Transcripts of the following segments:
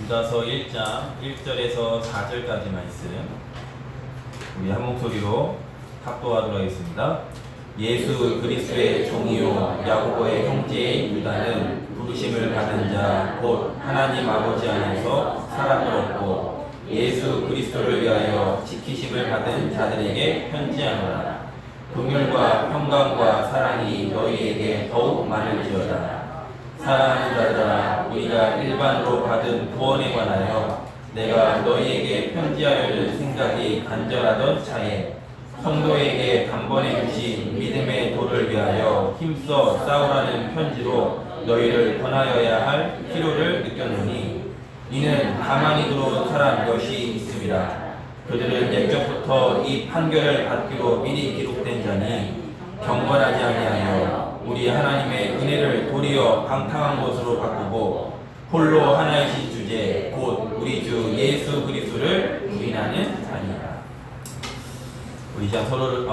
유다서 1장 1절에서 4절까지 말씀 우리 한 목소리로 합독하도록 하겠습니다. 예수 그리스도의 종이요 야고보의 형제인 유다는 부르심을 받은 자 곧 하나님 아버지 안에서 사랑을 얻고 예수 그리스도를 위하여 지키심을 받은 자들에게 편지하노라. 긍휼과 평강과 사랑이 너희에게 더욱 많을지어다. 사랑하는 자들아, 우리가 일반으로 받은 구원에 관하여 내가 너희에게 편지하려는 생각이 간절하던 차에 성도에게 단번에 주신 믿음의 도를 위하여 힘써 싸우라는 편지로 너희를 권하여야 할 필요를 느꼈노니 이는 가만히 들어온 사람 몇이 있음이라. 그들은 옛적부터 이 판결을 받기로 미리 기록된 자니 경건하지 아니하여 우리 하나님의 은혜를 도리어 방탕한 것으로 바꾸고 홀로 하나이신 주제 곧 우리 주 예수 그리스도를 부인하는 자니라. 우리 이제 서로를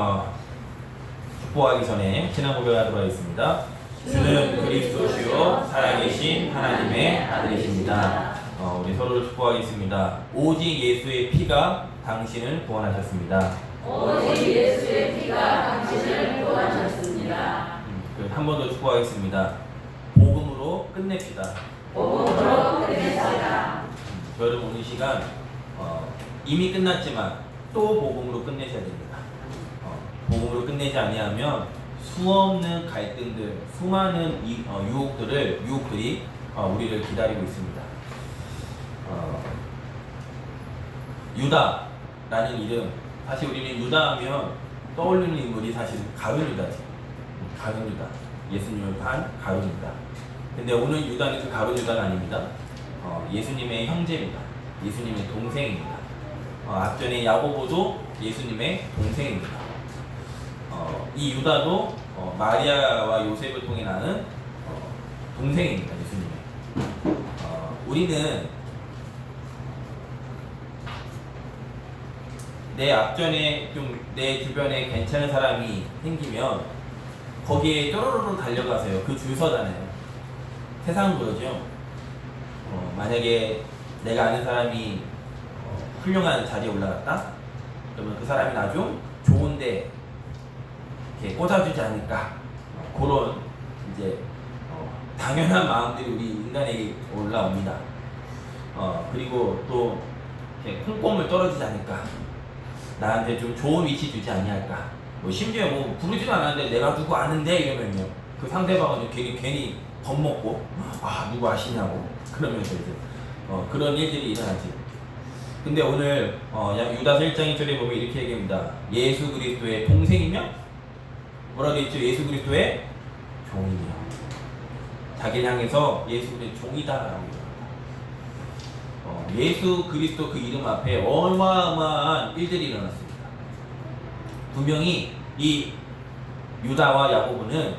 축복하기 전에 신앙 고백하도록 하겠습니다. 주는 그리스도시요 살아계신 하나님의 아들이십니다. 우리 서로를 축복하겠습니다. 오직 예수의 피가 당신을 구원하셨습니다. 오직 예수의 피가 당신을 구원하셨습니다. 한 번 더 축복하겠습니다. 복음으로 끝냅시다. 복음으로 끝냅시다. 여러분 오늘 시간 이미 끝났지만 또 복음으로 끝내셔야 됩니다. 복음으로 끝내지 아니하면 수없는 갈등들, 수많은 유혹들이 우리를 기다리고 있습니다. 유다라는 이름, 사실 우리는 유다하면 떠올리는 인물이 사실 가룟 유다지. 가룟 유다, 예수님을 반 가룟 유다. 근데 오늘 유다는 그 가룟 유다가 아닙니다. 예수님의 형제입니다. 예수님의 동생입니다. 앞전에 야고보도 예수님의 동생입니다. 이 유다도 마리아와 요셉을 통해 낳은 동생입니다. 예수님의. 우리는 내 앞전에 좀 내 주변에 괜찮은 사람이 생기면 거기에 쪼로로로 달려가세요. 그 줄 서잖아요. 세상은 그러죠. 만약에 내가 아는 사람이 훌륭한 자리에 올라갔다? 그러면 그 사람이 나 좀 좋은데 이렇게 꽂아주지 않을까? 그런 이제 당연한 마음들이 우리 인간에게 올라옵니다. 그리고 또 이렇게 콩고물 떨어지지 않을까? 나한테 좀 좋은 위치 주지 아니할까? 심지어 뭐 부르지도 않았는데 내가 누구 아는데 이러면요 그 상대방은 괜히 겁먹고 누구 아시냐고 그러면서 이제 그런 일들이 일어나지. 근데 오늘 유다서 1장 1절에 보면 이렇게 얘기합니다. 예수 그리스도의 동생이며 뭐라고 되어 있죠? 예수 그리스도의 종이며. 자기를 향해서 예수 그리스도의 종이다라고 예수 그리스도 그 이름 앞에 어마어마한 일들이 일어났습니다. 분명히 이 유다와 야고보는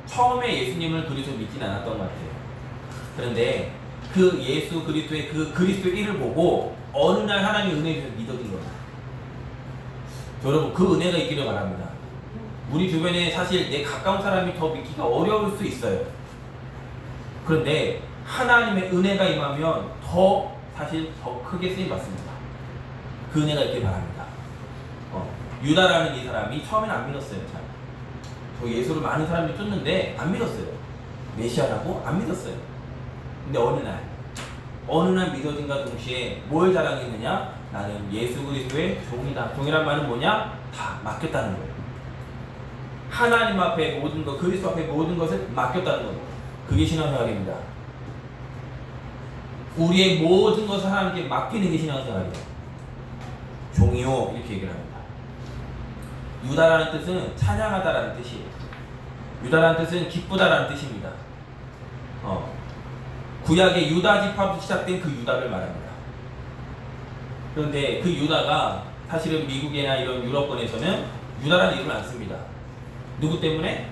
처음에 예수님을 그리스도 믿지는 않았던 것 같아요. 그런데 그 예수 그리스도의 그 그리스도의 일을 보고 어느 날 하나님의 은혜를 믿어진 거예요. 여러분 그 은혜가 있기를 바랍니다. 우리 주변에 사실 내 가까운 사람이 더 믿기가 어려울 수 있어요. 그런데 하나님의 은혜가 임하면 사실 더 크게 쓰임 받습니다. 그 은혜가 있길 바랍니다. 유다라는 이 사람이 처음에는 안 믿었어요. 저 예수를 많은 사람들이 쫓는데 안 믿었어요. 메시아라고 안 믿었어요. 근데 어느 날 믿어진과 동시에 뭘 자랑했느냐? 나는 예수 그리스도의 종이다. 종이란 말은 뭐냐? 다 맡겼다는 거예요. 하나님 앞에 모든 것, 그리스도 앞에 모든 것을 맡겼다는 거예요. 그게 신앙생활입니다. 우리의 모든 것을 하나님께 맡기는 게 신앙생활이에요. 종이요 이렇게 얘기를 합니다. 유다라는 뜻은 찬양하다라는 뜻이에요. 유다라는 뜻은 기쁘다라는 뜻입니다. 구약의 유다 지파부터 시작된 그 유다를 말합니다. 그런데 그 유다가 사실은 미국이나 이런 유럽권에서는 유다라는 이름을 안 씁니다. 누구 때문에?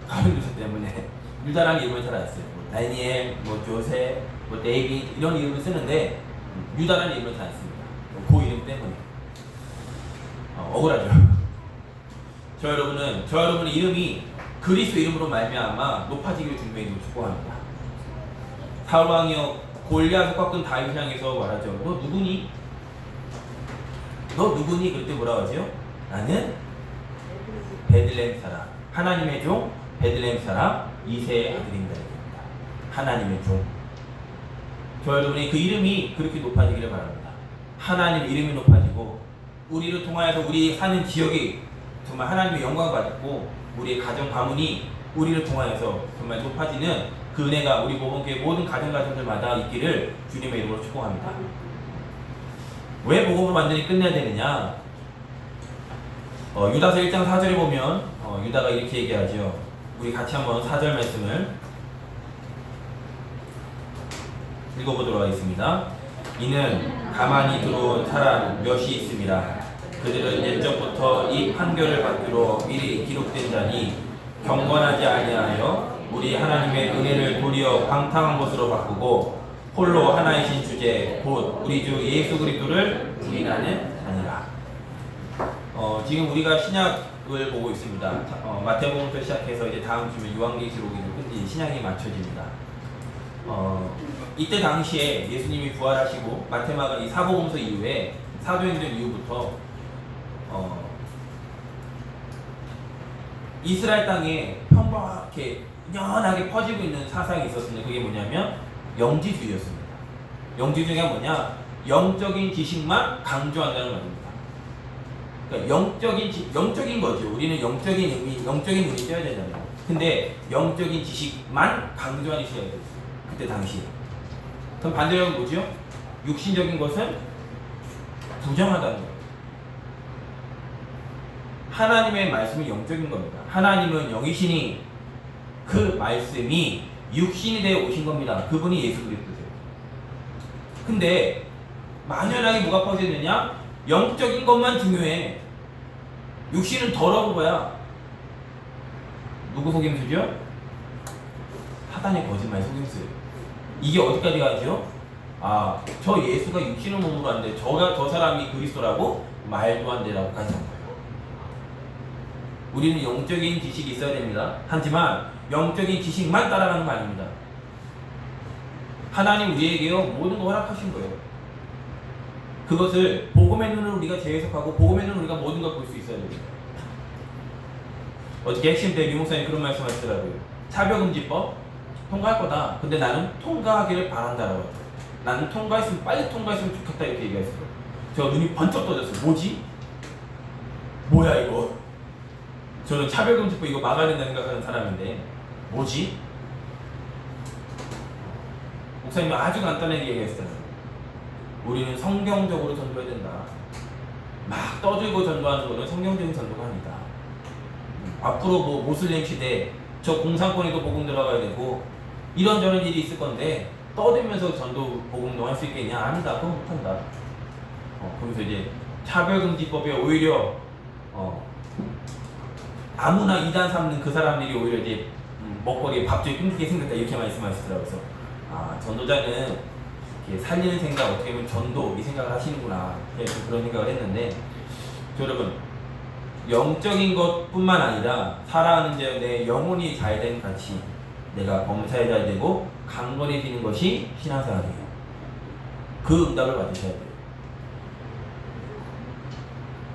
가룟 유다 때문에 유다라는 이름을 잘 안 써요. 다니엘, 조셉, 데이빗 이런 이름을 쓰는데 유다라는 이름을 잘 안 씁니다. 그 이름 때문에 억울하죠. 저 여러분의 이름이 그리스도 이름으로 말미암아 높아지기를 준비해 주고 축복합니다. 사울왕이여 골리앗을 꺾은 다윗을 향해서 말하죠. 너 누구니? 너 누구니? 그럴 때 뭐라고 하죠? 나는 베들레헴 사람, 하나님의 종 베들레헴 사람 이새의 아들입니다. 하나님의 종. 저 여러분이 그 이름이 그렇게 높아지기를 바랍니다. 하나님 이름이 높아지고 우리를 통하여서 우리 사는 지역이 정말 하나님의 영광을 받고 우리의 가정 가문이 우리를 통하여서 정말 높아지는 그 은혜가 우리 모범교회 모든 가정들마다 있기를 주님의 이름으로 축복합니다. 왜 복음을 완전히 끝내야 되느냐? 유다서 1장 4절에 보면 유다가 이렇게 얘기하죠. 우리 같이 한번 4절 말씀을 읽어보도록 하겠습니다. 이는 가만히 들어온 사람 몇이 있습니다. 그들은 옛적부터 이 판결을 받기로 미리 기록된 자니 경건하지 아니하여 우리 하나님의 은혜를 도리어 방탕한 것으로 바꾸고 홀로 하나이신 주제 곧 우리 주 예수 그리스도를 부인하는 자니라. 지금 우리가 신약을 보고 있습니다. 마태복음부터 시작해서 이제 다음 주면 요한계시록으로 끝이 신약이 맞춰집니다. 이때 당시에 예수님이 부활하시고 마태마가 이 사복음서 이후에 사도행전 이후부터 이스라엘 땅에 평범하게 연하게 퍼지고 있는 사상이 있었습니다. 그게 뭐냐면 영지주의였습니다. 영지주의가 뭐냐? 영적인 지식만 강조한다는 말입니다. 그러니까 영적인 거죠. 우리는 영적인 의미, 영적인 눈이 떼어야 되잖아요. 근데 영적인 지식만 강조하는 시대였어요. 그때 당시에. 그럼 반대로 뭐죠? 육신적인 것은 부정하다는 거예요. 하나님의 말씀이 영적인 겁니다. 하나님은 영이시니 그 말씀이 육신이 되어 오신 겁니다. 그분이 예수 그리스도세요. 근데 만연하게 뭐가 퍼지느냐? 영적인 것만 중요해. 육신은 더러운 거야. 누구 속임수죠? 사단의 거짓말 속임수예요. 이게 어디까지 가죠? 저 예수가 육신을 몸으로 하는데 저 사람이 그리스도라고? 말도 안 되라고까지 한 거예요. 우리는 영적인 지식이 있어야 됩니다. 하지만 영적인 지식만 따라가는 거 아닙니다. 하나님 우리에게요 모든 거 허락하신 거예요. 그것을 복음의 눈으로 우리가 재해석하고 복음의 눈으로 우리가 모든 걸 볼 수 있어야 됩니다. 어저께 핵심 때 유목사님 그런 말씀 하시더라고요. 차별금지법 통과할 거다. 근데 나는 통과하기를 바란다라고 하죠. 나는 빨리 통과했으면 좋겠다 이렇게 얘기했어요. 저 눈이 번쩍 떠졌어요. 뭐지? 뭐야 이거? 저는 차별금지법 이거 막아야 된다 생각하는 사람인데 뭐지? 목사님이 아주 간단하게 얘기했어요. 우리는 성경적으로 전도해야 된다. 막 떠들고 전도하는 거는 성경적인 전도가 아니다. 앞으로 뭐 모슬렘 시대 저 공산권에도 복음 들어가야 되고 이런저런 일이 있을 건데 떠들면서 전도 복음도 할 수 있겠냐? 아니다. 그건 못한다. 그러면서 이제 차별금지법에 오히려 아무나 이단 삼는 그 사람들이 오히려 이제 먹거리에 밥줄이 끊기게 생겼다 이렇게 말씀하시더라고요. 그래서 전도자는 이렇게 살리는 생각 어떻게 보면 전도 이 생각을 하시는구나 그런 생각을 했는데 여러분 영적인 것뿐만 아니라 살아가는 데 내 영혼이 잘 되는 같이 내가 범사에 잘 되고 강건해지는 것이 신앙생활이에요. 그 응답을 받으셔야 돼요.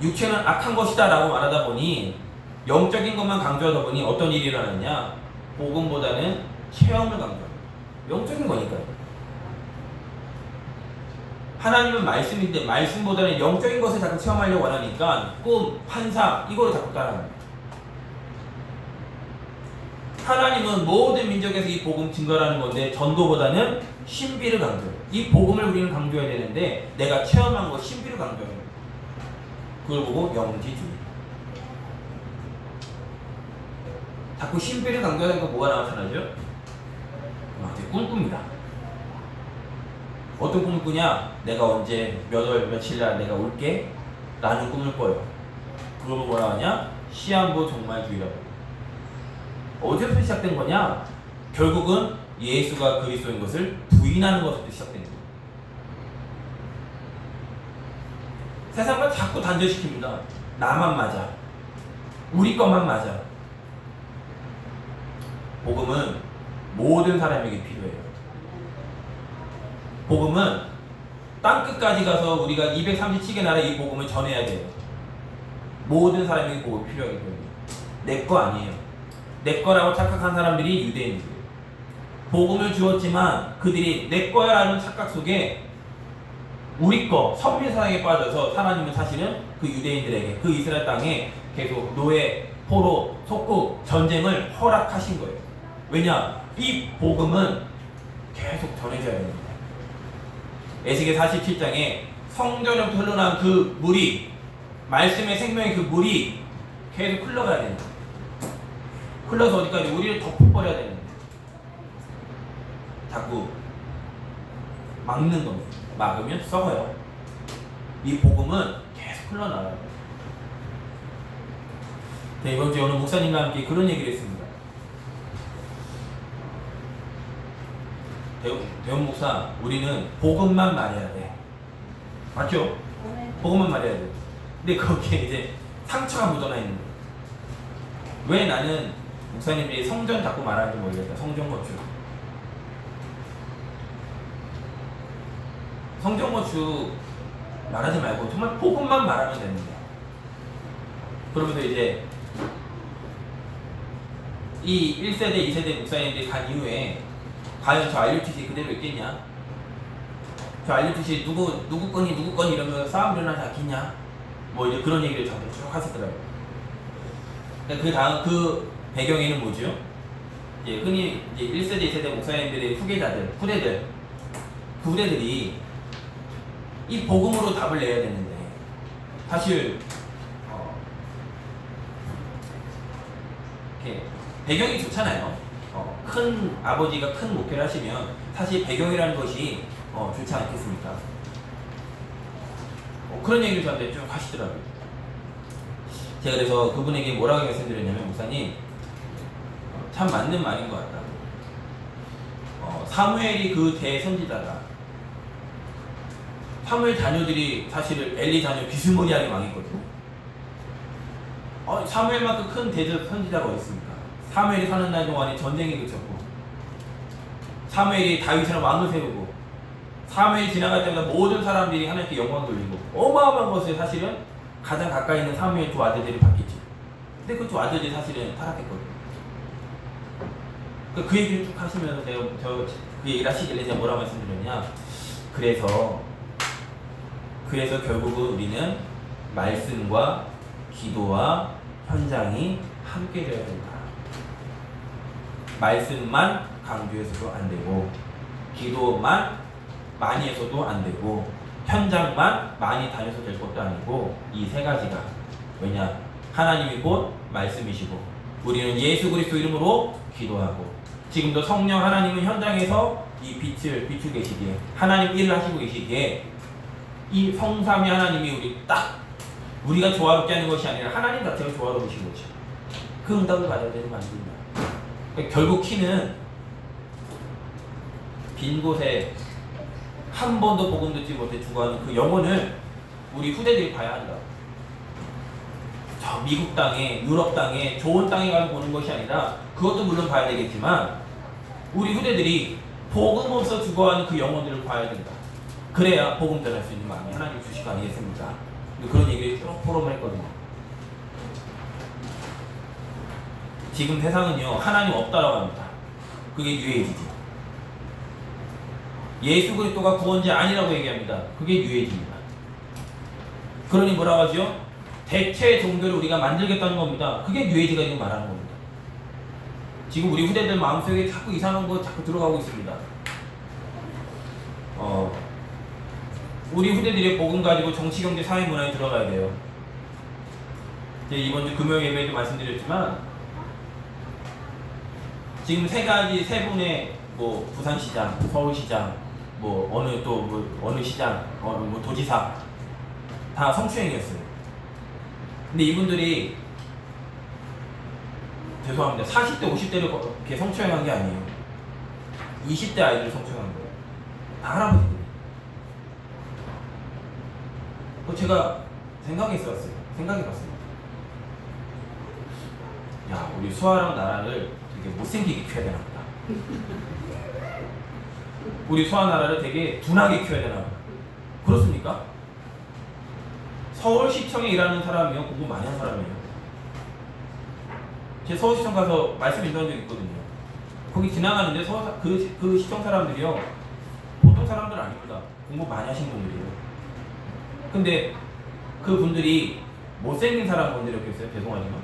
육체는 악한 것이다 라고 말하다 보니 영적인 것만 강조하다 보니 어떤 일이 일어나느냐? 복음보다는 체험을 강조합니다. 영적인 거니까요. 하나님은 말씀인데 말씀보다는 영적인 것을 자꾸 체험하려고 원하니까 꿈, 환상 이거를 자꾸 따라합니다. 하나님은 모든 민족에서 이 복음 증거하는 건데 전도보다는 신비를 강조해요. 이 복음을 우리는 강조해야 되는데 내가 체험한 것 신비를 강조해요. 그걸 보고 영지주의. 자꾸 신비를 강조하니까 뭐가 나타나죠? 꿈꿉니다. 어떤 꿈을 꾸냐? 내가 언제 몇 월 며칠 날 내가 올게 라는 꿈을 꿔요. 그러면 뭐라 하냐? 시한부 종말주의라고. 어디서부터 시작된 거냐? 결국은 예수가 그리스도인 것을 부인하는 것부터 시작된 거예요. 세상과 자꾸 단절시킵니다. 나만 맞아. 우리 것만 맞아. 복음은 모든 사람에게 필요해요. 복음은 땅끝까지 가서 우리가 237개 나라 이 복음을 전해야 돼요. 모든 사람에게 복음이 필요하기 때문에. 내 거 아니에요. 내 거라고 착각한 사람들이 유대인이에요. 복음을 주었지만 그들이 내 거야라는 착각 속에 우리 거, 선민사상에 빠져서 하나님은 사실은 그 유대인들에게 그 이스라엘 땅에 계속 노예, 포로, 속국, 전쟁을 허락하신 거예요. 왜냐? 이 복음은 계속 전해져야 됩니다. 에스겔 47장에 성전으로부터 흘러나온 그 물이, 말씀의 생명의 그 물이 계속 흘러가야 됩니다. 흘러서 어디까지? 우리를 덮어버려야 되는데 자꾸 막는 겁니다. 막으면 썩어요. 이 복음은 계속 흘러나와요. 네, 이번 주에 오늘 목사님과 함께 그런 얘기를 했습니다. 대원 목사, 우리는 복음만 말해야 돼. 맞죠? 복음만 말해야 돼. 근데 거기에 이제 상처가 묻어나 있는 거예요. 왜 나는 목사님이 성전 자꾸 말하는지 모르겠다. 성전 건축. 성전 건축 말하지 말고 정말 복음만 말하면 되는데. 그러면서 이제 이 1세대, 2세대 목사님들이 간 이후에 과연 저 RUTC 그대로 있겠냐? 저 RUTC 누구 거니 이러면서 싸움 일어나지 않겠냐? 뭐 이제 그런 얘기를 저한테 쭉 하시더라고요. 그 다음 그 배경에는 뭐죠? 이제 흔히 이제 1세대, 2세대 목사님들의 후계자들, 후대들, 그 후대들이 이 복음으로 답을 내야 되는데 사실 이렇게 배경이 좋잖아요. 큰 아버지가 큰 목표를 하시면 사실 배경이라는 것이 좋지 않겠습니까? 그런 얘기를 저한테 쭉 하시더라고요. 제가 그래서 그분에게 뭐라고 말씀드렸냐면, 목사님 참 맞는 말인 것 같다. 사무엘이 그 대선지자다. 사무엘 자녀들이 사실 엘리 자녀 비스무리하게 망했거든요. 사무엘만큼 큰 대선지자가 어디 있습니까? 사무엘이 사는 날 동안에 전쟁이 그쳤고, 사무엘이 다윗처럼 왕을 세우고, 사무엘이 지나갈 때마다 모든 사람들이 하나님께 영광 돌리고, 어마어마한 것을 사실은 가장 가까이 있는 사무엘 두 아들들이 받겠지. 근데 그 두 아들들이 사실은 타락했거든요. 그 얘기를 쭉 하시면서 그 얘기를 하시길래 제가 뭐라고 말씀드렸냐. 그래서 결국은 우리는 말씀과 기도와 현장이 함께 되어야 된다. 말씀만 강조해서도 안 되고, 기도만 많이 해서도 안 되고, 현장만 많이 다녀서 될 것도 아니고, 이 세 가지가, 왜냐? 하나님이 곧 말씀이시고, 우리는 예수 그리스도 이름으로 기도하고, 지금도 성령 하나님은 현장에서 이 빛을 비추고 계시기에, 하나님 일을 하시고 계시기에, 이 성삼위 하나님이 우리가 조화롭게 하는 것이 아니라 하나님 자체가 조화로우신 거죠. 그 응답을 받아야 되는 거 아닙니까? 결국 키는 빈 곳에 한 번도 복음 듣지 못해 죽어가는 그 영혼을 우리 후대들이 봐야 한다. 저 미국 땅에, 유럽 땅에, 좋은 땅에 가서 보는 것이 아니라, 그것도 물론 봐야 되겠지만 우리 후대들이 복음 없어 죽어가는 그 영혼들을 봐야 된다. 그래야 복음 전할 수 있는 마음이 하나님 주시고 아니겠습니까? 그런 얘기를 쭉 포럼을 했거든요. 지금 세상은요, 하나님 없다라고 합니다. 그게 뉴에이지지. 예수 그리스도가 구원자 아니라고 얘기합니다. 그게 뉴에이지입니다. 그러니 뭐라고 하죠? 대체 종교를 우리가 만들겠다는 겁니다. 그게 뉴에이지가 지금 말하는 겁니다. 지금 우리 후대들 마음속에 자꾸 이상한 거 자꾸 들어가고 있습니다. 우리 후대들의 복음 가지고 정치, 경제, 사회, 문화에 들어가야 돼요. 이번 주 금요 예배에도 말씀드렸지만, 지금 세 분의 뭐 부산시장, 서울시장, 뭐 어느 시장, 뭐 도지사 다 성추행이었어요. 근데 이분들이 죄송합니다. 40대, 50대를 이렇게 성추행한 게 아니에요. 20대 아이들을 성추행한 거예요. 다 할아버지들. 제가 생각해봤어요. 야, 우리 수아랑 나라를 되게 못생기게 키워야 되나 보다. 우리 수아나라를 되게 둔하게 키워야 되나 봐. 그렇습니까? 서울시청에 일하는 사람이요, 공부 많이 한 사람이에요. 제가 서울시청 가서 말씀 인도한 적 있거든요. 거기 지나가는데 그 시청 사람들이요, 보통 사람들 아닙니다. 공부 많이 하신 분들이에요. 근데 그 분들이 못생긴 사람 건드렸겠어요? 죄송하지만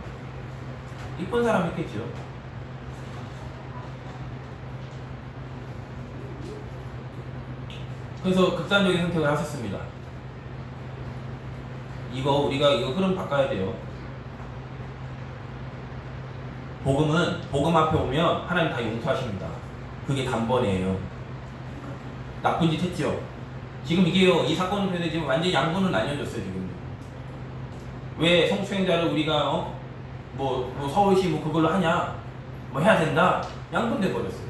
이쁜 사람 했겠죠. 그래서 극단적인 선택을 하셨습니다. 우리가 흐름 바꿔야 돼요. 복음 앞에 오면 하나님 다 용서하십니다. 그게 단번이에요. 나쁜 짓 했죠. 지금 이게요, 이 사건을 통해서 지금 완전 양분은 나뉘어졌어요. 지금 왜 성추행자를 우리가 서울시 그걸로 하냐, 해야 된다, 양분돼 버렸어요.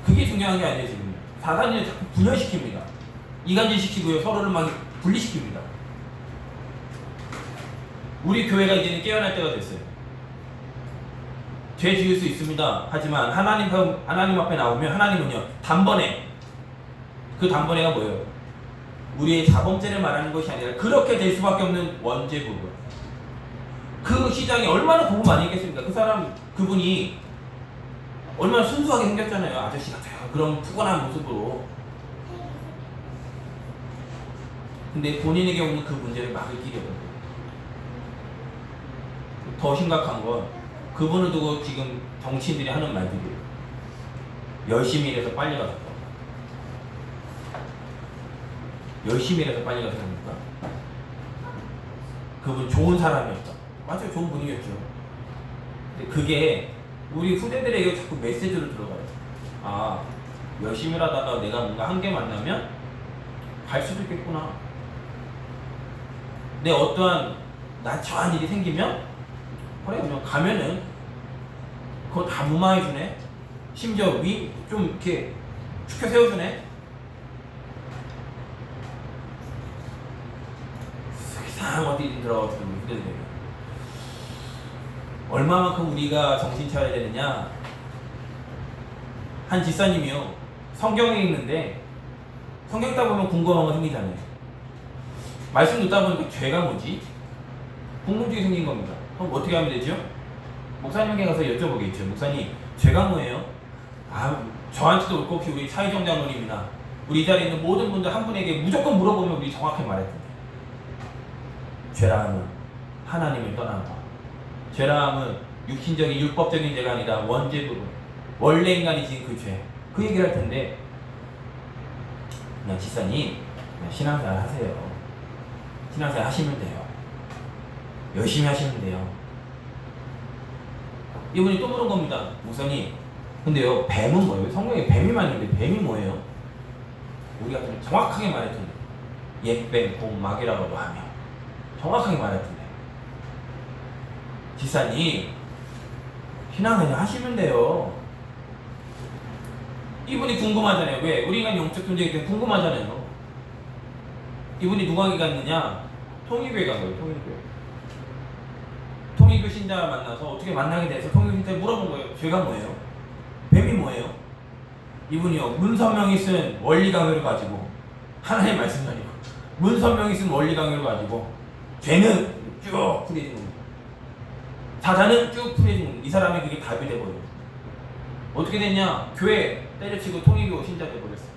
그게 중요한 게 아니에요. 지금 사단을 자꾸 분열시킵니다. 이간질 시키고요, 서로를 막 분리시킵니다. 우리 교회가 이제는 깨어날 때가 됐어요. 죄 지을 수 있습니다. 하지만 하나님 앞에 나오면 하나님은요, 단번에, 그 단번에가 뭐예요? 우리의 자범죄를 말하는 것이 아니라 그렇게 될 수밖에 없는 원죄 부분. 그 시장이 얼마나 복음 많이 있겠습니까? 그분이 얼마나 순수하게 생겼잖아요. 아저씨 같아요. 그런 푸근한 모습으로. 근데 본인에게 오는 그 문제를 막을 길이 없어요. 더 심각한 건 그분을 두고 지금 정치인들이 하는 말들이에요. 열심히 일해서 빨리 가서 열심히 일해서 빨리 가서 합니까? 그분 좋은 사람이었다. 맞아요. 좋은 분이었죠. 근데 그게 우리 후대들에게 자꾸 메시지로 들어가요. 열심히 하다가 내가 뭔가 한계 만나면 갈 수도 있겠구나. 내 어떠한 나처한 일이 생기면 그래, 그냥 가면은 그거 다 무마해주네. 심지어 좀 이렇게 축혀 세워주네. 이상한 어디 들어가서 후대들에게 얼마만큼 우리가 정신 차려야 되느냐. 한 집사님이요, 성경에 있는데 성경 읽다 보면 궁금한 거 생기잖아요. 말씀 듣다 보니까 죄가 뭐지? 궁금증이 생긴 겁니다. 그럼 어떻게 하면 되죠? 목사님에게 가서 여쭤보겠죠. 목사님, 죄가 뭐예요? 저한테도 올 것 없이 우리 차희정 장로님이나 우리 이 자리에 있는 모든 분들 한 분에게 무조건 물어보면 우리 정확하게 말할 텐데, 죄라함은 하나님을 떠난 것. 죄라함은 육신적인 율법적인 죄가 아니라 원죄 부분, 원래 인간이 지은 그 죄, 그 얘기를 할 텐데, 그냥 집사님, 그냥 신앙생활 하세요. 신앙생활 하시면 돼요. 열심히 하시면 돼요. 이분이 또 물은 겁니다. 목사님, 근데요, 뱀은 뭐예요? 성경에 뱀이 많이 있는데 뱀이 뭐예요? 우리가 좀 정확하게 말할 텐데, 옛뱀, 곰, 마귀라고도 하며 정확하게 말할 텐데, 집사님, 신앙생활 하시면 돼요. 이분이 궁금하잖아요. 왜? 우리 인간 영적 존재이기 때문에 궁금하잖아요. 이분이 누구에게 갔느냐? 통일교회 간 거예요. 통일교 신자 만나서 어떻게 만나게 돼서 통일교 신자에 물어본 거예요. 죄가 뭐예요? 뱀이 뭐예요? 이분이요, 문선명이 쓴 원리 강요를 가지고, 하나의 말씀이 아니고 문선명이 쓴 원리 강요를 가지고 죄는 쭉 풀이해주는 거예요. 사자는 쭉 풀이해주는 거예요. 이 사람이 그게 답이 돼버려요. 어떻게 됐냐? 교회 때려치고 통일교 신자 돼버렸어요.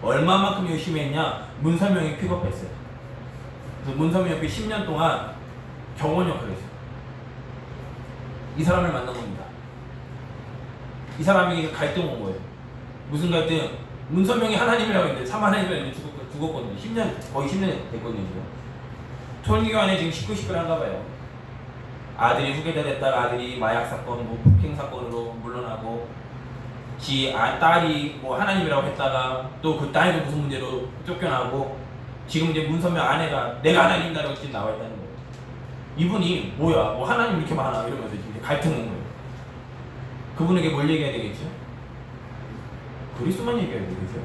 얼마만큼 열심히 했냐? 문선명이 픽업했어요. 그래서 문선명 옆에 10년 동안 경원 역할을 했어요. 이 사람을 만난 겁니다. 이 사람에게 갈등 온 거예요. 무슨 갈등? 문선명이 하나님이라고 했는데 참 하나님이라고 했는데 죽었거든요. 10년, 거의 10년 됐거든요. 지금 통일교 안에 지금 시끌시끌한가 봐요. 아들이 후계자 됐다가 아들이 마약 사건, 폭행 사건으로 물러나고, 딸이 하나님이라고 했다가 또 그 딸도 무슨 문제로 쫓겨나고, 지금 이제 문선명 아내가 내가 하나님이라고 지금 나와 있다는 거예요. 이분이 뭐야, 하나님 이렇게 많아 이러면서 지금 갈등 온 거예요. 그분에게 뭘 얘기해야 되겠죠? 그리스도만 얘기해야 되겠죠?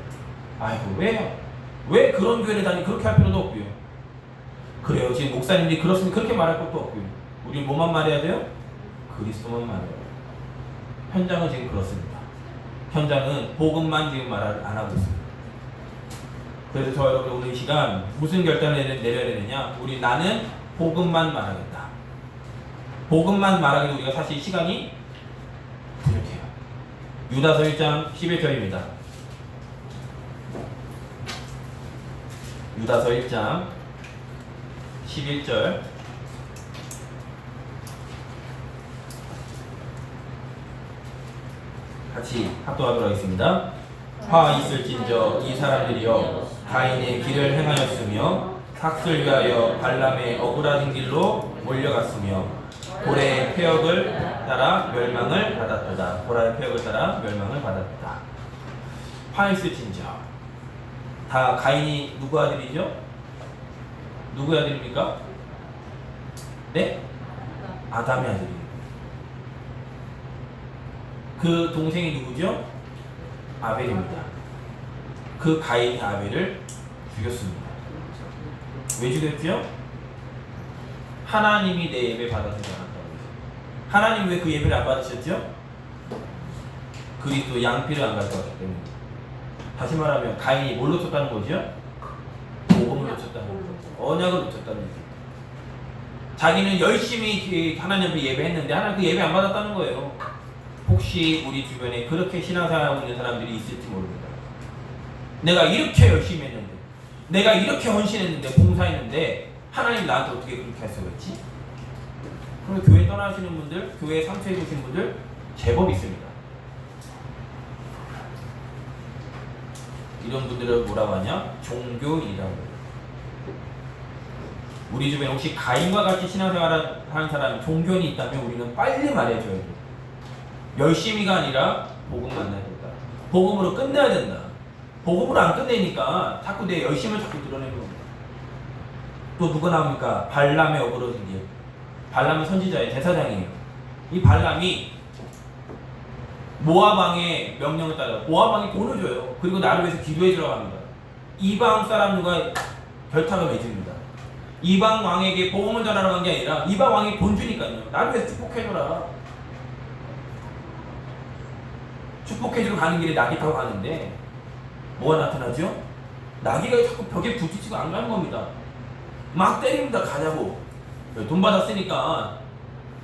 아이고, 왜 그런 교회를 다니, 그렇게 할 필요도 없고요. 그래요, 지금 목사님들이 그렇으면 그렇게 말할 것도 없고요. 우리는 뭐만 말해야 돼요? 그리스도만 말해야 돼요. 현장은 지금 그렇습니다. 현장은 복음만 지금 말 안 하고 있습니다. 그래서 저 여러분 오늘 이 시간 무슨 결단을 내려야 되느냐? 우리 나는 복음만 말하겠다. 복음만 말하기도 우리가 사실 시간이 부족해요. 유다서 1장 11절입니다. 유다서 1장 11절 같이 합독하도록 하겠습니다. 화 있을진저 이 사람들이여 가인의 길을 행하였으며 삭슬 위하여 발람의 억울한 길로 몰려갔으며 고래의 폐역을 따라 멸망을 받았도다. 고라의 폐역을 따라 멸망을 받았다. 화 있을진저 다 가인이 누구 아들이죠? 누구의 아들입니까? 네? 아담의 아들입니다. 그 동생이 누구죠? 아벨입니다. 그 가인이 아벨을 죽였습니다. 왜 죽였죠? 하나님이 내 예배 받아주지 않았다고 했어요. 하나님 왜 그 예배를 안 받으셨죠? 그리스도 양피를 안 가져왔기 때문에. 다시 말하면 가인이 뭘 놓쳤다는 거죠? 복음을 놓쳤다는 거죠. 언약을 놓쳤다는 거죠. 자기는 열심히 하나님 앞에 예배했는데 하나님 그 예배 안 받았다는 거예요. 혹시 우리 주변에 그렇게 신앙생활하고 있는 사람들이 있을지 모릅니다. 내가 이렇게 열심히 했는데, 내가 이렇게 헌신했는데, 봉사했는데 하나님 나한테 어떻게 그렇게 할 수가 있지? 그럼 교회 떠나시는 분들, 교회 상처해 주신 분들 제법 있습니다. 이런 분들을 뭐라고 하냐? 종교인이라고 해요. 우리 주변에 혹시 가인과 같이 신앙생활을 하는 사람이 종교인이 있다면 우리는 빨리 말해줘야 돼요. 열심히가 아니라 복음 만나야 된다. 복음으로 끝내야 된다. 복음으로 안 끝내니까 자꾸 내 열심을 자꾸 드러내는 겁니다. 또 누가 나옵니까? 발람의 어그러진 길. 발람은 선지자의 제사장이에요. 이 발람이 모압 왕의 명령을 따라 모압 왕이 돈을 줘요. 그리고 나를 위해서 기도해 주라고 합니다. 이방 사람들과 결탁을 맺습니다. 이방 왕에게 복음을 전하라고 한 게 아니라 이방 왕이 돈 주니까요. 나를 위해서 축복해줘라. 축복해주러 가는 길에 낙이 타고 가는데 뭐가 나타나죠? 나귀가 자꾸 벽에 부딪히고 안 가는 겁니다. 막 때립니다. 가자고. 돈 받았으니까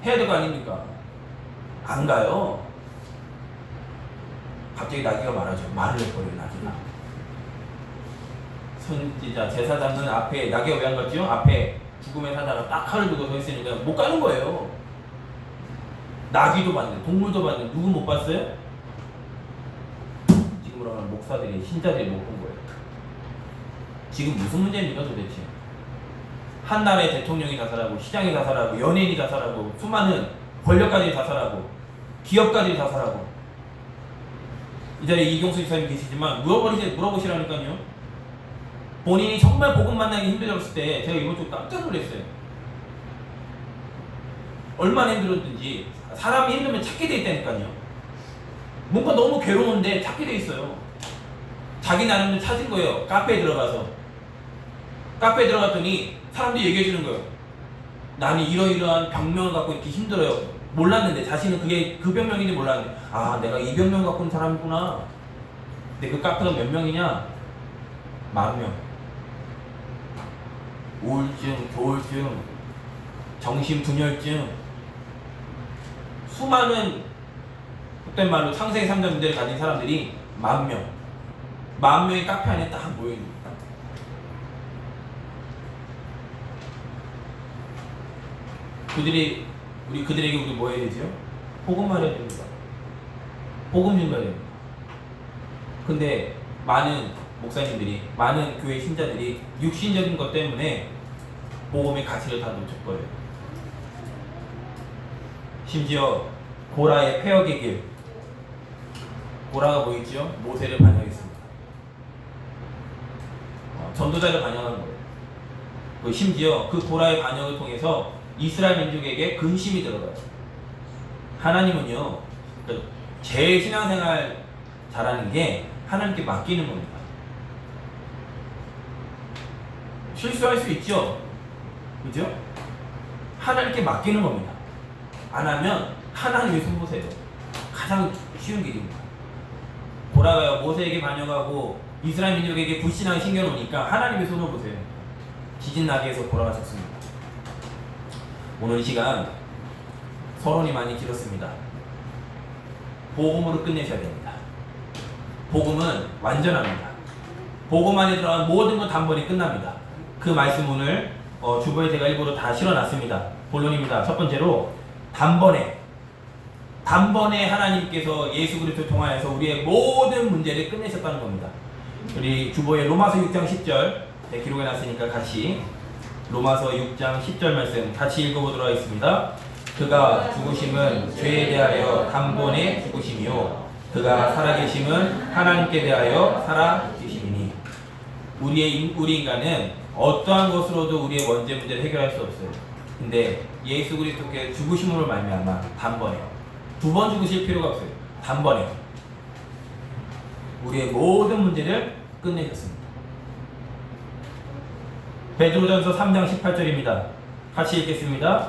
해야 될 거 아닙니까? 안 가요. 갑자기 나귀가 말하죠. 말을 해버려요. 나귀가. 선지자 제사장은 앞에 나귀가 왜 안 갔죠? 앞에 죽음의 사자가 딱 칼을 두고 서 있으니까 못 가는 거예요. 나귀도 봤는데 동물도 봤는데 누구 못 봤어요? 지금으로 하면 목사들이 신자들이 못 본 거예요. 지금 무슨 문제입니까 도대체? 한 나라의 대통령이 자살하고 시장이 자살하고 연예인이 자살하고 수많은 권력가들이 자살하고 기업가들이 자살하고 이 자리에 이경수 지사님 계시지만 물어보시라니까요. 본인이 정말 복음 만나기 힘들었을 때 제가 이번 주 깜짝 놀랐어요. 얼마나 힘들었든지 사람이 힘들면 찾게 돼 있다니까요. 뭔가 너무 괴로운데 찾게 돼 있어요. 자기 나름대로 찾은 거예요. 카페에 들어가서. 카페에 들어갔더니 사람들이 얘기해 주는 거예요. 나는 이러이러한 병명을 갖고 이렇게 힘들어요. 몰랐는데 자신은 그게 그 병명인지 몰랐는데 아 내가 이 병명 갖고 있는 사람이구나. 근데 그 카페가 몇 명이냐? 10,000명. 우울증, 조울증, 정신분열증 수많은 그땐 말로 상생의 3자 문제를 가진 사람들이 10,000명 10,000명이 카페 안에 딱 모여있는 그들에게 우리 뭐 해야 되죠? 복음 말해야 됩니다. 복음 전가야 됩니다. 근데 많은 목사님들이, 많은 교회 신자들이 육신적인 것 때문에 복음의 가치를 다 놓쳐버려요. 심지어 고라의 폐역의 길, 고라가 뭐 있죠? 모세를 반역했습니다. 전도자를 반역한 거예요. 심지어 그 고라의 반역을 통해서 이스라엘 민족에게 근심이 들어가요. 하나님은요, 제일 신앙생활 잘하는 게 하나님께 맡기는 겁니다. 실수할 수 있죠? 그죠? 하나님께 맡기는 겁니다. 안 하면 하나님이 손보세요. 가장 쉬운 길입니다. 고라가요, 모세에게 반역하고 이스라엘 민족에게 불신앙을 신겨놓으니까 하나님의 손을 보세요. 지진 나게 해서 돌아가셨습니다. 오늘 이 시간 서론이 많이 길었습니다. 복음으로 끝내셔야 됩니다. 복음은 완전합니다. 복음 안에 들어간 모든 건 단번에 끝납니다. 그 말씀 오늘 주보에 제가 일부러 다 실어놨습니다. 본론입니다. 첫 번째로 단번에 하나님께서 예수 그리스도 통하여서 우리의 모든 문제를 끝내셨다는 겁니다. 우리 주보에 로마서 6장 10절 기록해놨으니까 같이 로마서 6장 10절 말씀 같이 읽어보도록 하겠습니다. 그가 죽으심은 죄에 대하여 단번에 죽으심이요 그가 살아계심은 하나님께 대하여 살아계심이니. 우리 인간은 어떠한 것으로도 우리의 원죄 문제를 해결할 수 없어요. 근데 예수 그리스도께 죽으심으로 말미암아 단번에요. 두 번 죽으실 필요가 없어요. 단번에 우리의 모든 문제를 끝내셨습니다. 베드로전서 3장 18절입니다. 같이 읽겠습니다.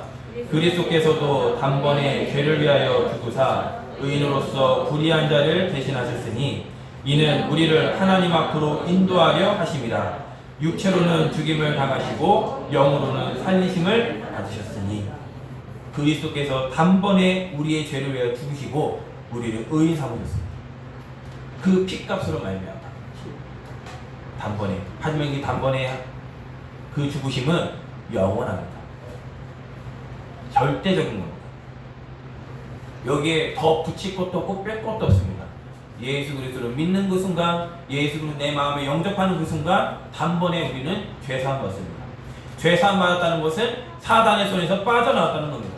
그리스도께서도 단번에 죄를 위하여 죽으사 의인으로서 불의한 자를 대신하셨으니 이는 우리를 하나님 앞으로 인도하려 하심이라. 육체로는 죽임을 당하시고 영으로는 살리심을 받으셨으니. 그리스도께서 단번에 우리의 죄를 위하여 죽으시고 우리를 의인 삼으셨습니다. 그 피값으로 말미암아 단번에. 하지만 이 단번에 그 죽으심은 영원합니다. 절대적인 겁니다. 여기에 더 붙일 것도 없고 뺄 것도 없습니다. 예수 그리스도를 믿는 그 순간, 예수 그리스도 내 마음에 영접하는 그 순간 단번에 우리는 죄사함 받습니다. 죄사함 받았다는 것은 사단의 손에서 빠져나왔다는 겁니다.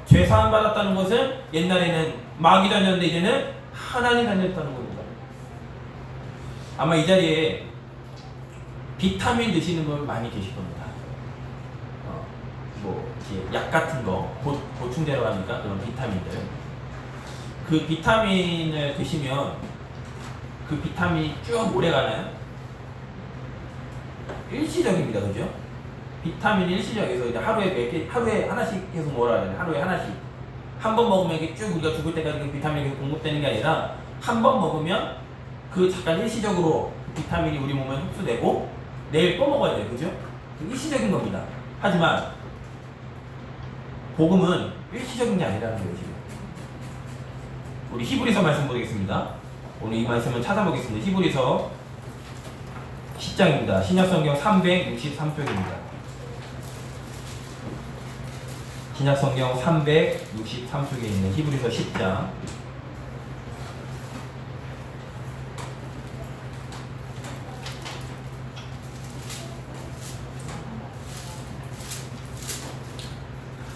죄사함 받았다는 것은 옛날에는 마귀 다녔는데 이제는 하나님 다녔다는 겁니다. 아마 이 자리에 비타민 드시는 분 많이 계실 겁니다. 약 같은 거 보충제라고 합니까? 그런 비타민들. 그 비타민을 드시면 그 비타민이 쭉 오래 가나요? 일시적입니다, 그죠? 비타민이 일시적이어서 이제 하루에 하나씩 계속 먹어야 돼요. 하루에 하나씩. 한 번 먹으면 이게 쭉 우리가 죽을 때까지 그 비타민이 계속 공급되는 게 아니라 한 번 먹으면 그 잠깐 일시적으로 그 비타민이 우리 몸에 흡수되고 내일 또 먹어야 돼요, 그죠? 일시적인 겁니다. 하지만 복음은 일시적인 게 아니라는 거예요, 지금. 우리 히브리서 말씀 보겠습니다. 오늘 이 말씀을 찾아보겠습니다. 히브리서 10장입니다. 신약성경 363쪽입니다. 신약성경 363쪽에 있는 히브리서 10장.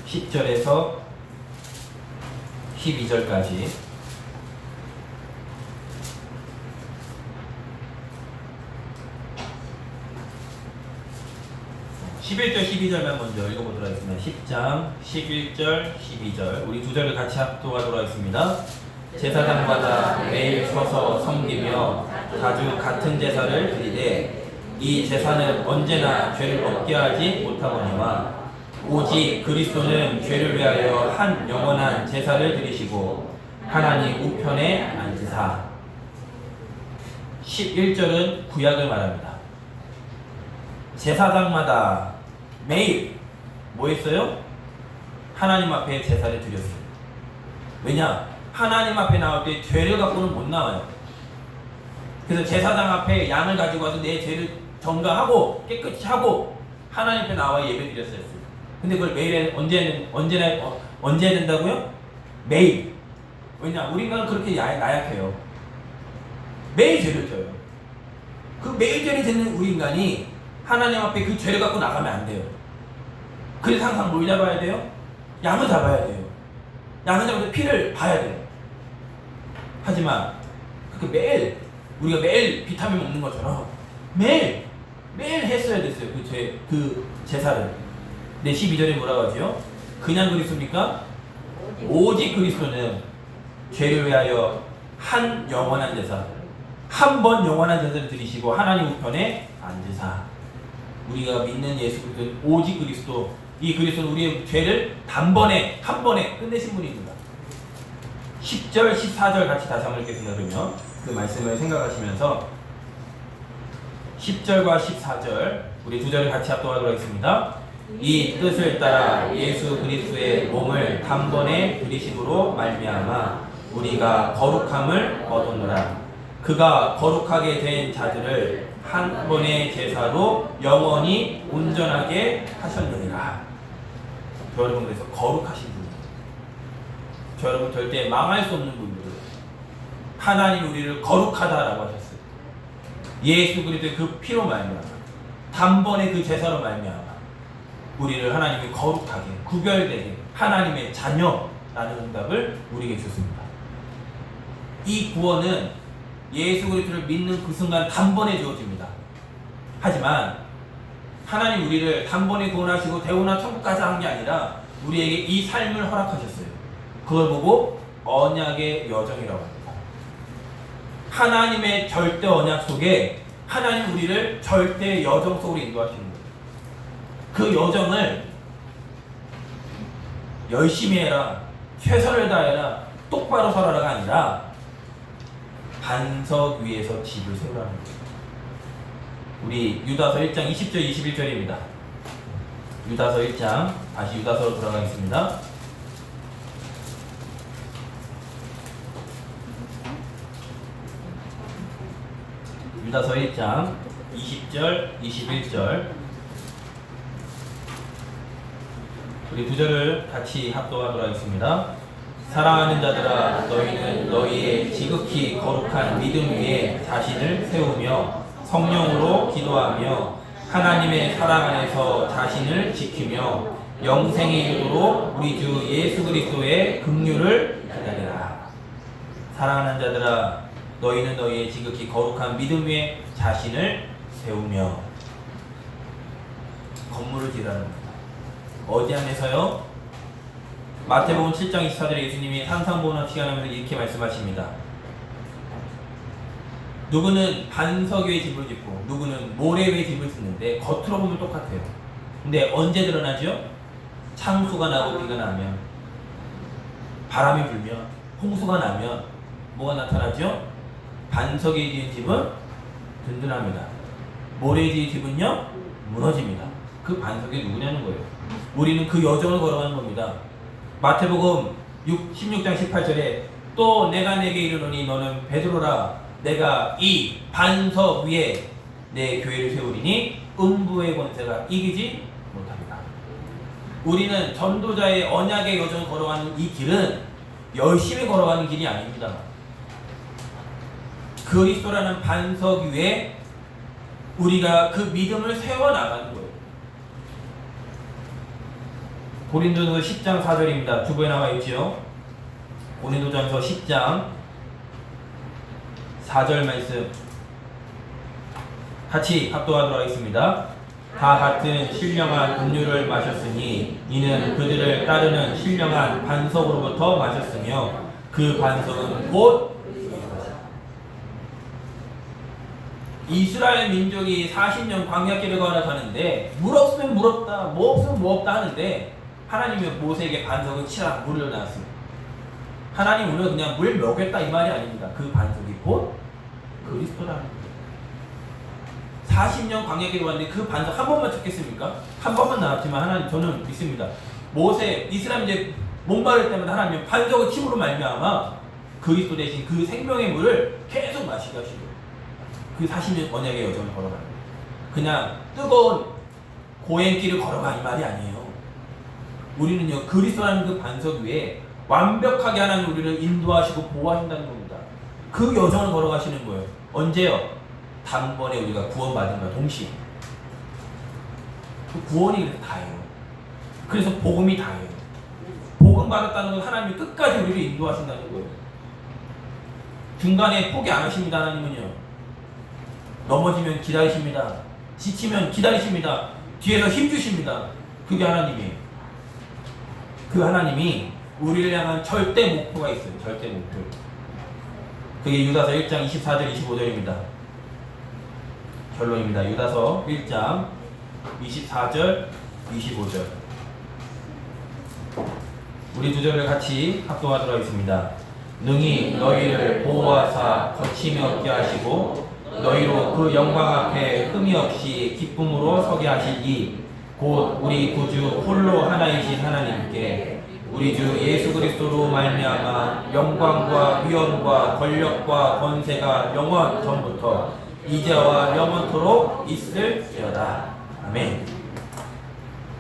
(10절에서) 12절까지 11절 12절만 먼저 읽어보도록 하겠습니다. 10장 11절 12절 우리 두 절을 같이 합독하도록 하겠습니다. 제사장마다 매일 서서 섬기며 자주 같은 제사를 드리되 이 제사는 언제나 죄를 없게 하지 못하거니와 오직 그리스도는 죄를 위하여 한 영원한 제사를 드리시고 하나님 우편에 앉으사. 11절은 구약을 말합니다. 제사장마다 매일 뭐 했어요? 하나님 앞에 제사를 드렸어요. 왜냐? 하나님 앞에 나올 때 죄를 갖고는 못 나와요. 그래서 제사장 앞에 양을 가지고 와서 내 죄를 전가하고 깨끗이 하고 하나님 앞에 나와 예배 드렸어요. 근데 그걸 매일 언제 해야 된다고요? 매일. 왜냐? 우리 인간은 그렇게 나약해요. 매일 죄를 져요. 그 매일 죄를 짓는 우리 인간이 하나님 앞에 그 죄를 갖고 나가면 안 돼요. 그래서 항상 뭘 잡아야 돼요? 양을 잡아야 돼요. 양을 잡아서 피를 봐야 돼요. 하지만 우리가 매일 비타민 먹는 것처럼 매일 했어야 됐어요. 그 제사를. 네, 12절에 뭐라고 하죠? 그냥 그리스도입니까? 오직 그리스도는 죄를 위하여 한 영원한 제사, 한 번 영원한 제사를 드리시고 하나님 우편에 앉으사. 우리가 믿는 예수 그리스도는 오직 그리스도, 이 그리스도는 우리의 죄를 한 번에 끝내신 분입니다. 10절, 14절 같이 다시 한번 읽겠습니다. 그러면 그 말씀을 생각하시면서 10절과 14절 우리 두 절을 같이 합독하도록 하겠습니다. 이 뜻을 따라 예수 그리스도의 몸을 단번에 들이심으로 말미암아 우리가 거룩함을 얻었노라. 그가 거룩하게 된 자들을 한 번의 제사로 영원히 온전하게 하셨느니라. 저 여러분, 그래서 거룩하신 분이에요. 저 여러분, 절대 망할 수 없는 분이에요. 하나님 우리를 거룩하다라고 하셨어요. 예수 그리스도의 그 피로 말미암아, 단번에 그 제사로 말미암아 우리를 하나님이 거룩하게, 구별되게 하나님의 자녀라는 응답을 우리에게 주셨습니다. 이 구원은 예수 그리스도를 믿는 그 순간 단번에 주어집니다. 하지만 하나님 우리를 단번에 구원하시고 대우나 천국까지 한 게 아니라 우리에게 이 삶을 허락하셨어요. 그걸 보고 언약의 여정이라고 합니다. 하나님의 절대 언약 속에 하나님 우리를 절대 여정 속으로 인도하시는 거예요. 그 여정을 열심히 해라, 최선을 다해라, 똑바로 살아라가 아니라 반석 위에서 집을 세우라는 거예요. 우리 유다서 1장 20절 21절입니다. 유다서 1장, 다시 유다서로 돌아가겠습니다. 유다서 1장 20절 21절 우리 두 절을 같이 합독하도록 하겠습니다. 사랑하는 자들아, 너희는 너희의 지극히 거룩한 믿음 위에 자신을 세우며 성령으로 기도하며 하나님의 사랑 안에서 자신을 지키며 영생에 이르도록 우리 주 예수 그리스도의 긍휼을 기다리라. 사랑하는 자들아, 너희는 너희의 지극히 거룩한 믿음 위에 자신을 세우며. 건물을 지으라는 겁니다. 어디 안에서요? 마태복음 7장 24절에 예수님이 산상보훈을 시간하면서 이렇게 말씀하십니다. 누구는 반석 위에 집을 짓고 누구는 모래 위에 집을 짓는데 겉으로 보면 똑같아요. 근데 언제 드러나죠? 창수가 나고 비가 나면, 바람이 불면, 홍수가 나면 뭐가 나타나죠? 반석에 지은 집은 든든합니다. 모래에 지은 집은요 무너집니다. 그 반석이 누구냐는 거예요. 우리는 그 여정을 걸어가는 겁니다. 마태복음 16장 18절에 또 내가 내게 이르노니 너는 베드로라, 내가 이 반석 위에 내 교회를 세우리니 음부의 권세가 이기지 못합니다. 우리는 전도자의 언약의 여정을 걸어가는 이 길은 열심히 걸어가는 길이 아닙니다. 그리스도라는 반석 위에 우리가 그 믿음을 세워나가는 거예요. 고린도전서 10장 4절입니다. 주부에 나와 있지요. 고린도전서 10장 4절 말씀 같이 합독하도록 하겠습니다. 다 같은 신령한 음료를 마셨으니 이는 그들을 따르는 신령한 반석으로부터 마셨으며 그 반석은 곧 이스라엘 민족이 40년 광야길을 걸어가는데 물 없으면 물 없다, 뭐 없으면 뭐 없다 하는데 하나님이 모세에게 반석을 치라 물을 놨습니다. 하나님 오늘 그냥 물 먹였다 이 말이 아닙니다. 그 반석이 곧 그리스도라는 거예요. 40년 광야길을 갔는데 그 반석 한 번만 찾겠습니까? 한 번만 나왔지만 하나님, 저는 믿습니다. 모세, 이스라엘 이제 목마를 때마다 하나님 반석을 침으로 말미암아 그리스도 대신 그 생명의 물을 계속 마시게 하시고 그 40년 언약의 여정을 걸어가는 거예요. 그냥 뜨거운 고행길을 걸어가 이 말이 아니에요. 우리는요 그리스도라는 그 반석 위에 완벽하게 하나님 우리를 인도하시고 보호하신다는 겁니다. 그 여정을 걸어가시는 거예요. 언제요? 단번에 우리가 구원받은과 동시에. 그 구원이 그래서 다예요. 그래서 복음이 다예요. 복음 받았다는 건 하나님이 끝까지 우리를 인도하신다는 거예요. 중간에 포기 안 하십니다. 하나님은요. 넘어지면 기다리십니다. 지치면 기다리십니다. 뒤에서 힘주십니다. 그게 하나님이에요. 그 하나님이 우리를 향한 절대 목표가 있어요. 절대 목표. 그게 유다서 1장 24절 25절입니다. 결론입니다. 유다서 1장 24절 25절 우리 두 절을 같이 합독하도록 하겠습니다. 능히 너희를 보호하사 거침이 없게 하시고 너희로 그 영광 앞에 흠이 없이 기쁨으로 서게 하시니 곧 우리 구주 홀로 하나이신 하나님께 우리 주 예수 그리스도로 말미암아 영광과 위엄과 권력과 권세가 영원 전부터 이제와 영원토록 있을지어다. 아멘.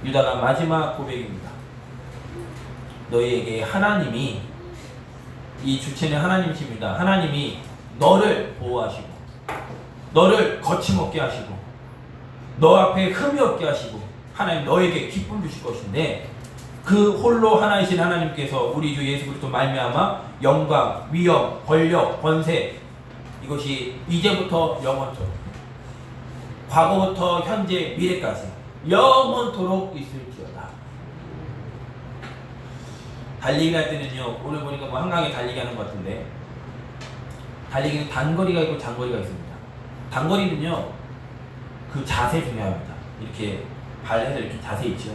유다가 마지막 고백입니다. 너희에게 하나님이, 이 주체는 하나님이십니다. 하나님이 너를 보호하시고 너를 거침없게 하시고 너 앞에 흠이 없게 하시고 하나님 너에게 기쁨 주실 것인데, 그 홀로 하나이신 하나님께서 우리 주 예수 그리스도 말미암아 영광, 위엄, 권력, 권세, 이것이 이제부터 영원토록, 과거부터 현재 미래까지 영원토록 있을지어다. 달리기 할 때는요, 오늘 보니까 뭐 한강에 달리기 하는 것 같은데, 달리기는 단거리가 있고 장거리가 있습니다. 단거리는요, 그 자세 중요합니다. 이렇게 발에서 이렇게 자세 있죠.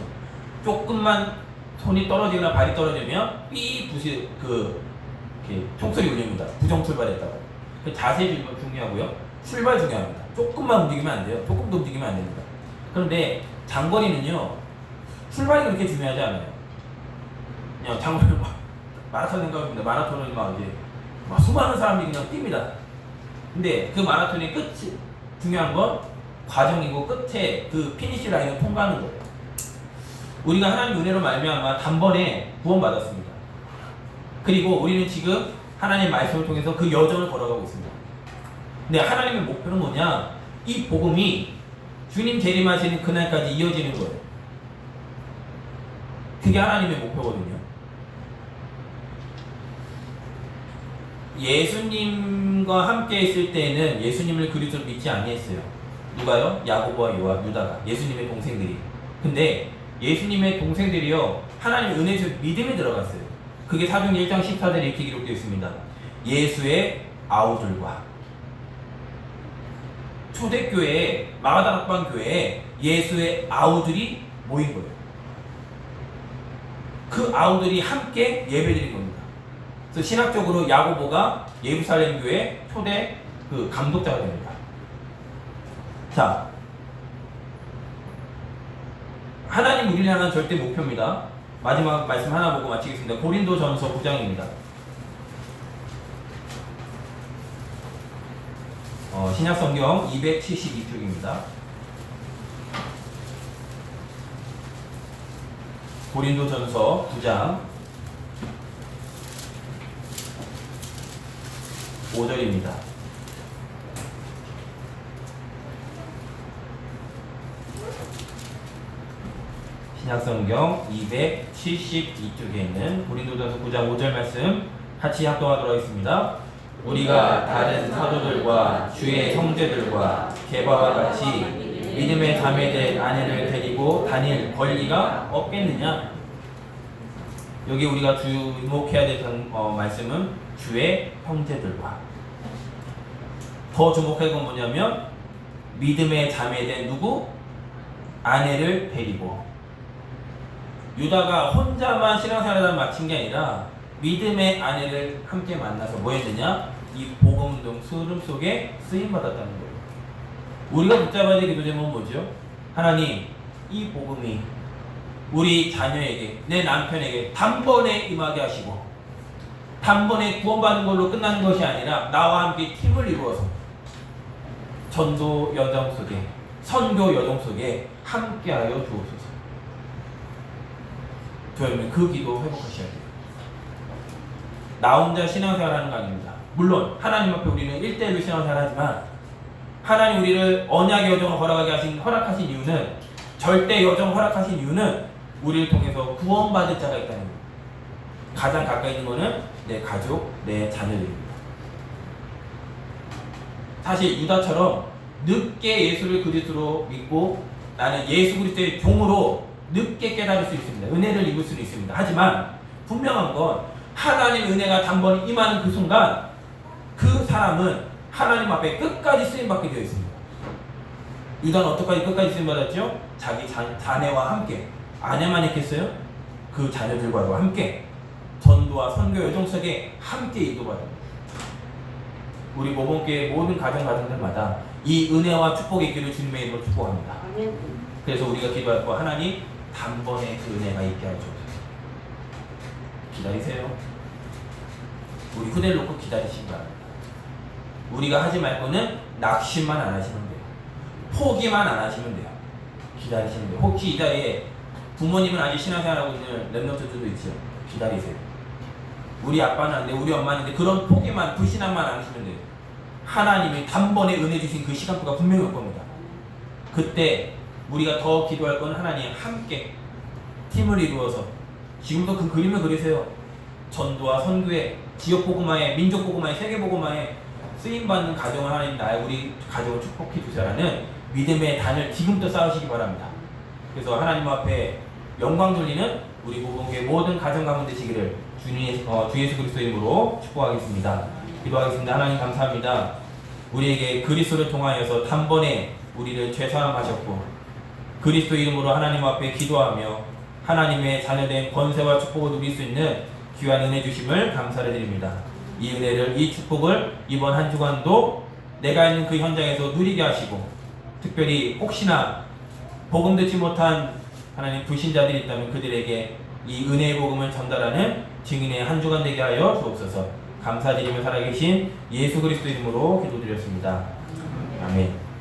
조금만 손이 떨어지거나 발이 떨어지면 삐부시 이렇게 총소리 울립니다. 부정 출발했다고. 그 자세 중요하고요. 출발 중요합니다. 조금만 움직이면 안 돼요. 조금도 움직이면 안 됩니다. 그런데 장거리는요, 출발이 그렇게 중요하지 않아요. 그냥 장거리 마라톤 생각합니다. 마라톤은 막 이제 수많은 사람들이 그냥 뜁니다. 근데 그 마라톤의 끝이 중요한 건 과정이고 끝에 그 피니시 라인을 통과하는 거예요. 우리가 하나님 은혜로 말미암아 단번에 구원받았습니다. 그리고 우리는 지금 하나님의 말씀을 통해서 그 여정을 걸어가고 있습니다. 근데 하나님의 목표는 뭐냐? 이 복음이 주님 재림하시는 그날까지 이어지는 거예요. 그게 하나님의 목표거든요. 예수님과 함께 있을 때는 예수님을 그리스도로 믿지 아니했어요. 누가요? 야고보와 유다가, 예수님의 동생들이. 근데 예수님의 동생들이요, 하나님 은혜에서 믿음에 들어갔어요. 그게 사도행전 1장 14절에 이렇게 기록되어 있습니다. 예수의 아우들과, 초대교회에, 마가다락방 교회에 예수의 아우들이 모인 거예요. 그 아우들이 함께 예배드린 겁니다. 그래서 신학적으로 야고보가 예루살렘 교회 초대 그 감독자가 됩니다. 자, 하나님 우리를 향한 절대 목표입니다. 마지막 말씀 하나 보고 마치겠습니다. 고린도전서 9장입니다. 신약성경 272쪽입니다. 고린도전서 9장 5절입니다. 신약성경 272쪽에 있는 고린도전서 9장 5절 말씀 같이 합동하도록 하겠습니다. 우리가 다른 사도들과 주의 형제들과 게바와 같이 믿음의 자매된 아내를 데리고 다닐 권리가 없겠느냐? 여기 우리가 주목해야 될 말씀은 주의 형제들과. 더 주목할 건 뭐냐면 믿음의 자매된 누구? 아내를 데리고. 유다가 혼자만 신앙생활을 마친 게 아니라 믿음의 아내를 함께 만나서 뭐 했느냐? 이 복음운동 흐름 속에 쓰임받았다는 거예요. 우리가 붙잡아야 될 기도 제목은 뭐죠? 하나님, 이 복음이 우리 자녀에게, 내 남편에게 단번에 임하게 하시고 단번에 구원받는 걸로 끝나는 것이 아니라 나와 함께 팀을 이루어서 전도 여정 속에, 선교 여정 속에 함께하여 주옵소서. 여러분, 그 기도 회복하셔야 돼요. 나 혼자 신앙생활 하는 거 아닙니다. 물론 하나님 앞에 우리는 1대1로 신앙생활 하지만 하나님 우리를 언약의 여정을 허락하신 이유는, 절대 여정을 허락하신 이유는 우리를 통해서 구원받을 자가 있다는 거예요. 가장 가까이 있는 거는 내 가족, 내 자녀들입니다. 사실 유다처럼 늦게 예수를 그리스도로 믿고 나는 예수 그리스도의 종으로 늦게 깨달을 수 있습니다. 은혜를 입을 수는 있습니다. 하지만 분명한 건 하나님 은혜가 단번에 임하는 그 순간 그 사람은 하나님 앞에 끝까지 쓰임받게 되어 있습니다. 유다는 어떻게 끝까지 쓰임받았죠? 자기 자녀와 함께. 아내만 있겠어요? 그 자녀들과 함께 전도와 선교 여정 속에 함께 인도받습니다. 우리 모범교회 모든 가정들마다 이 은혜와 축복이 있기를 주님의 이름으로 축복합니다. 그래서 우리가 기도할 거 하나님 단번에 그 은혜가 있게 하여 주옵소서. 기다리세요. 우리 후대를 놓고 기다리시기 바랍니다. 우리가 하지 말 거는 낙심만 안 하시면 돼요. 포기만 안 하시면 돼요. 기다리시면 돼요. 혹시 이 자리에 부모님은 아직 신앙생활하고 있는 랩런트들도 있죠. 기다리세요. 우리 아빠는 안 돼, 우리 엄마는 안 돼. 그런 포기만, 불신함만 안 하시면 돼요. 하나님이 단번에 은혜 주신 그 시간표가 분명히 올 겁니다. 그때 우리가 더 기도할 건 하나님 함께 팀을 이루어서 지금도 그 그림을 그리세요. 전도와 선교에, 지역 복음화에, 민족 복음화에, 세계 복음화에 쓰임받는 가정을 하나님 나의 우리 가정을 축복해 주자라는 믿음의 단을 지금부터 쌓으시기 바랍니다. 그래서 하나님 앞에 영광 돌리는 우리 모범교회 모든 가정 가문 되시기를 주 예수 그리스도 이름으로 축복하겠습니다. 기도하겠습니다. 하나님 감사합니다. 우리에게 그리스도를 통하여서 단번에 우리를 죄사함하셨고 그리스도 이름으로 하나님 앞에 기도하며 하나님의 자녀된 권세와 축복을 누릴 수 있는 귀한 은혜 주심을 감사를 드립니다. 이 은혜를, 이 축복을 이번 한 주간도 내가 있는 그 현장에서 누리게 하시고 특별히 혹시나 복음 듣지 못한 하나님 불신자들이 있다면 그들에게 이 은혜의 복음을 전달하는 증인의 한 주간 되게 하여 주옵소서. 감사드리며 살아계신 예수 그리스도 이름으로 기도드렸습니다. 아멘.